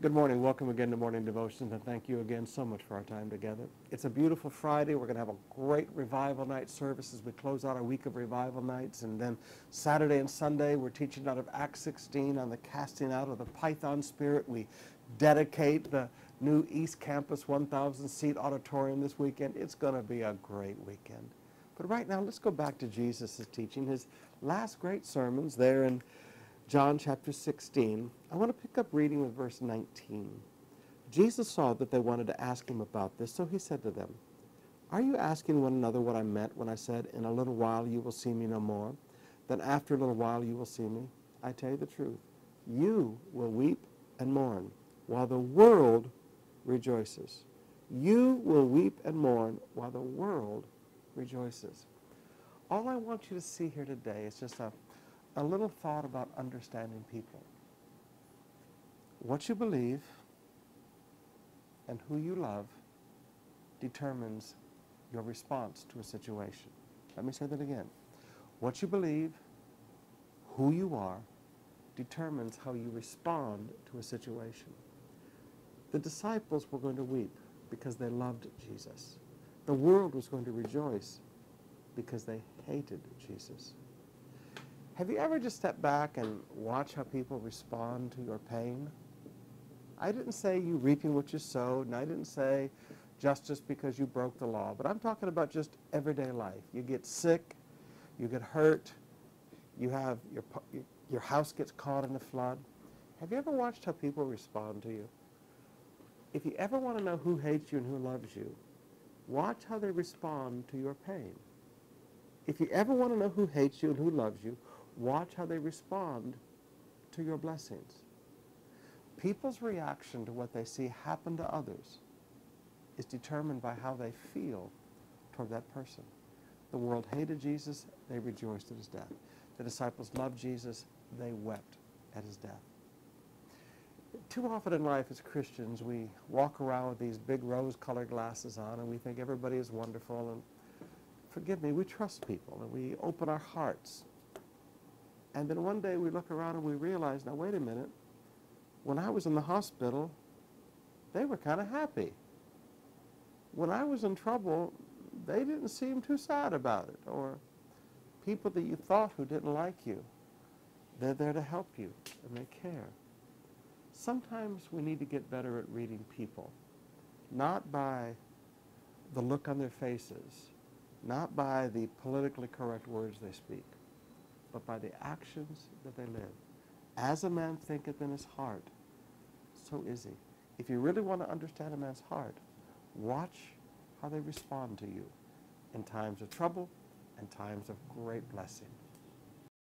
Good morning. Welcome again to Morning Devotions, and thank you again so much for our time together. It's a beautiful Friday. We're going to have a great revival night service as we close out our week of revival nights. And then Saturday and Sunday, we're teaching out of Acts 16 on the casting out of the Python spirit. We dedicate the new East Campus 1,000-seat auditorium this weekend. It's going to be a great weekend. But right now, let's go back to Jesus' teaching, his last great sermons there in John chapter 16. I want to pick up reading with verse 19. Jesus saw that they wanted to ask him about this, so he said to them, "Are you asking one another what I meant when I said, 'In a little while you will see me no more, then after a little while you will see me'? I tell you the truth. You will weep and mourn, while the world rejoices. You will weep and mourn, while the world rejoices." All I want you to see here today is just a little thought about understanding people. What you believe and who you love determines your response to a situation. Let me say that again. What you believe, who you are, determines how you respond to a situation. The disciples were going to weep because they loved Jesus. The world was going to rejoice because they hated Jesus. Have you ever just stepped back and watched how people respond to your pain? I didn't say you reaping what you sowed, and I didn't say justice because you broke the law, but I'm talking about just everyday life. You get sick, you get hurt, you have your house gets caught in a flood. Have you ever watched how people respond to you? If you ever want to know who hates you and who loves you, watch how they respond to your pain. If you ever want to know who hates you and who loves you, watch how they respond to your blessings. People's reaction to what they see happen to others is determined by how they feel toward that person. The world hated Jesus, they rejoiced at his death. The disciples loved Jesus, they wept at his death. Too often in life as Christians, we walk around with these big rose-colored glasses on and we think everybody is wonderful, and forgive me, we trust people and we open our hearts. And then one day we look around and we realize, now wait a minute, when I was in the hospital, they were kind of happy. When I was in trouble, they didn't seem too sad about it. Or people that you thought who didn't like you, they're there to help you and they care. Sometimes we need to get better at reading people, not by the look on their faces, not by the politically correct words they speak, but by the actions that they live. As a man thinketh in his heart, so is he. If you really want to understand a man's heart, watch how they respond to you in times of trouble and times of great blessing.